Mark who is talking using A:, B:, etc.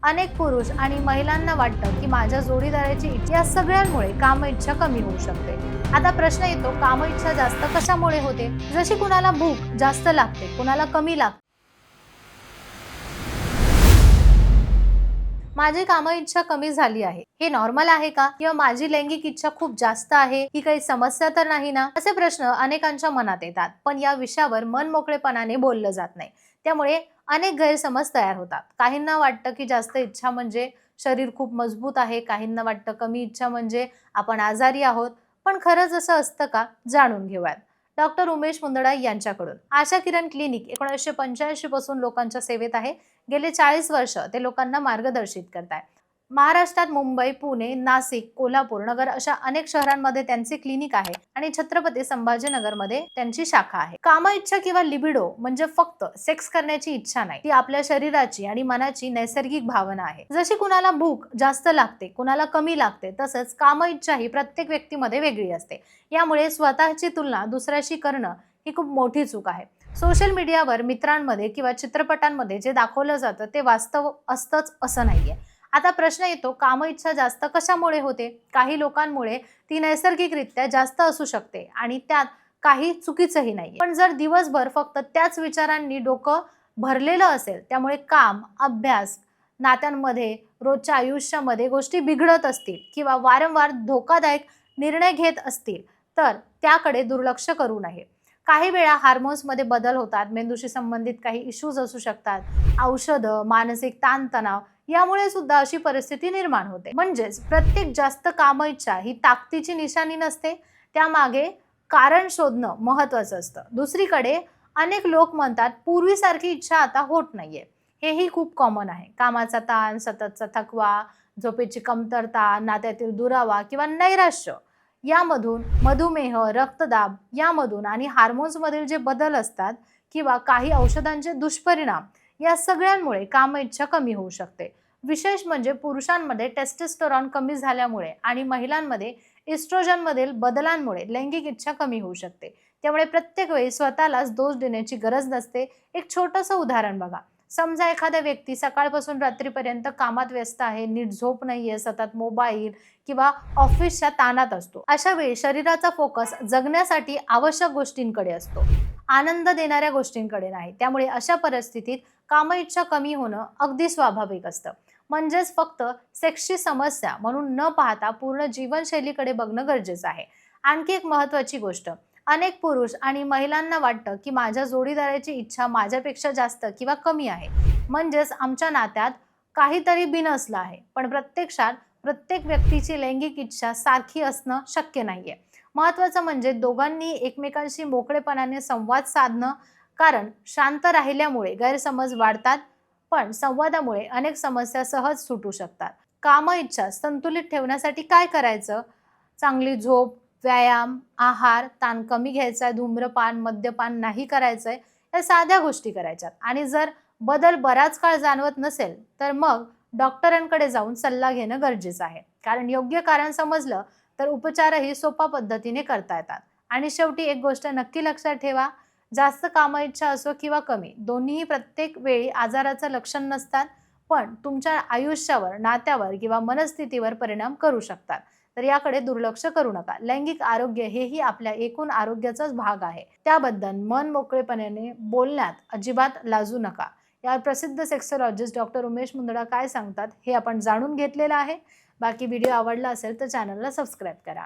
A: अनेक पुरुष आणि महिलांना वाटतं की माझ्या जोडीदाराची इच्छा या सगळ्यांमुळे काम इच्छा कमी होऊ शकते। आता प्रश्न येतो, काम इच्छा जास्त कशामुळे होते? जशी कुणाला भूक जास्त लागते, कुणाला कमी लागते। माझी काम इच्छा कमी झाली आहे, हे नॉर्मल आहे का? किंवा माझी लैंगिक इच्छा खूप जास्त आहे, ही काही समस्या तर नाही ना? असे प्रश्न अनेकांच्या मनात येतात, पण या विषयावर मन मोकळेपणाने बोललं जात नाही। त्यामुळे अनेक गैरसमज तयार होतात। काहींना वाटतं की जास्त इच्छा म्हणजे शरीर खूप मजबूत आहे, काहींना वाटतं कमी इच्छा म्हणजे आपण आजारी आहोत। पण खरंच असं असतं का? जाणून घेऊयात डॉक्टर उमेश मुंदडा यांच्याकडून। आशा किरण क्लिनिक 1985 पासून लोकांच्या सेवेत आहे। गेले 40 वर्ष ते लोकांना मार्गदर्शित करताय। महाराष्ट्रात मुंबई, पुणे, नाशिक, कोल्हापूर, नगर अशा अनेक शहरांमध्ये त्यांचे क्लिनिक आहे आणि छत्रपती संभाजीनगरमध्ये त्यांची शाखा आहे। काम इच्छा किंवा लिबिडो म्हणजे फक्त सेक्स करण्याची इच्छा नाही, ती आपल्या शरीराची आणि मनाची नैसर्गिक भावना आहे। जशी कुणाला भूक जास्त लागते, कुणाला कमी लागते, तसंच काम इच्छा ही प्रत्येक व्यक्तीमध्ये वेगळी असते। यामुळे स्वतःची तुलना दुसऱ्याशी करणं ही खूप मोठी चूक आहे। सोशल मीडियावर मित्रांमध्ये किंवा चित्रपटांमध्ये जे दाखवलं जातं ते वास्तव असतंच असं नाहीये। आता प्रश्न येतो, काम इच्छा जास्त कशामुळे होते? काही लोकांमुळे ती नैसर्गिकरित्या जास्त असू शकते आणि त्यात काही चुकीचंही नाहीये। पण जर दिवसभर फक्त त्याच विचारांनी डोकं भरलेलं असेल, त्यामुळे काम, अभ्यास, नात्यांमध्ये, रोजच्या आयुष्यामध्ये गोष्टी बिघडत असतील किंवा वारंवार धोकादायक निर्णय घेत असतील, तर त्याकडे दुर्लक्ष करू नये। काही वेळा हार्मोन्समध्ये बदल होतात, मेंदूशी संबंधित काही इश्यूज असू शकतात, औषधं, मानसिक ताणतणाव यामुळे सुद्धा अशी परिस्थिती निर्माण होते। म्हणजेच प्रत्येक जास्त काम इच्छा ही ताकदीची निशाणी नसते, त्यामागे कारण शोधणं महत्त्वाचं असतं। दुसरीकडे अनेक लोक म्हणतात पूर्वीसारखी इच्छा आता होत नाहीये, हेही खूप कॉमन आहे। कामाचा ताण, सततचा थकवा, झोपेची कमतरता, नात्यातील दुरावा किंवा नैराश्य यामधून, मधुमेह, रक्तदाब यामधून आणि हार्मोन्समधील जे बदल असतात किंवा काही औषधांचे दुष्परिणाम या सगळ्यांमुळे काम इच्छा कमी होऊ शकते। विशेष म्हणजे पुरुषांमध्ये टेस्टोस्टेरॉन कमी झाल्यामुळे आणि महिलांमध्ये इस्ट्रोजनमधील बदलांमुळे लैंगिक इच्छा कमी होऊ शकते। त्यामुळे प्रत्येक वेळी स्वतःलाच दोष देण्याची गरज नसते। एक छोटंसं उदाहरण बघा, समजा एखादा व्यक्ती सकाळपासून रात्रीपर्यंत कामात व्यस्त आहे, नीट झोप नाहीये, सतत मोबाईल किंवा ऑफिसच्या ताणात असतो। अशा वेळी शरीराचा फोकस जगण्यासाठी आवश्यक गोष्टींकडे असतो, आनंद देणाऱ्या गोष्टींकडे नाही। त्यामुळे अशा परिस्थितीत काम इच्छा कमी होणं अगदी स्वाभाविक असतं। म्हणजेच फक्त सेक्सची समस्या म्हणून न पाहता पूर्ण जीवनशैलीकडे बघणं गरजेचं आहे। आणखी एक महत्त्वाची गोष्ट, अनेक पुरुष आणि महिलांना वाटतं की माझ्या जोडीदाराची इच्छा माझ्यापेक्षा जास्त किंवा कमी आहे, म्हणजेच आमच्या नात्यात काहीतरी बिनसलं आहे। पण प्रत्यक्षात प्रत्येक व्यक्तीची लैंगिक इच्छा सारखी असणं शक्य नाहीये। महत्त्वाचं म्हणजे दोघांनी एकमेकांशी मोकळेपणाने संवाद साधणं, कारण शांत राहिल्यामुळे गैरसमज वाढतात, पण संवादामुळे अनेक समस्या सहज सुटू शकतात। काम इच्छा संतुलित ठेवण्यासाठी काय करायचं? चांगली झोप, व्यायाम, आहार, ताण कमी घ्यायचा, धूम्रपान, मद्यपान नाही करायचंय, या साध्या गोष्टी करायच्यात। आणि जर बदल बराच काळ जाणवत नसेल, तर मग डॉक्टरांकडे जाऊन सल्ला घेणं गरजेचं आहे। कारण योग्य कारण समजलं तर उपचारही सोप्या पद्धतीने करता येतात। आणि शेवटी एक गोष्ट नक्की लक्षात ठेवा, जास्त काम इच्छा असो किंवा कमी, दोन्हीही प्रत्येक वेळी आजाराचं लक्षण नसतात, पण तुमच्या आयुष्यावर, नात्यावर किंवा मनस्थितीवर परिणाम करू शकतात। तर याकडे दुर्लक्ष करू नका। लैंगिक आरोग्य हेही आपल्या एकूण आरोग्याचाच भाग आहे, त्याबद्दल मन मोकळेपणाने बोलण्यात अजिबात लाजू नका। या प्रसिद्ध सेक्सॉलॉजिस्ट डॉक्टर उमेश मुंदडा काय सांगतात हे आपण जाणून घेतलेलं आहे। बाकी व्हिडिओ आवडला असेल तर चॅनलला सबस्क्राईब करा।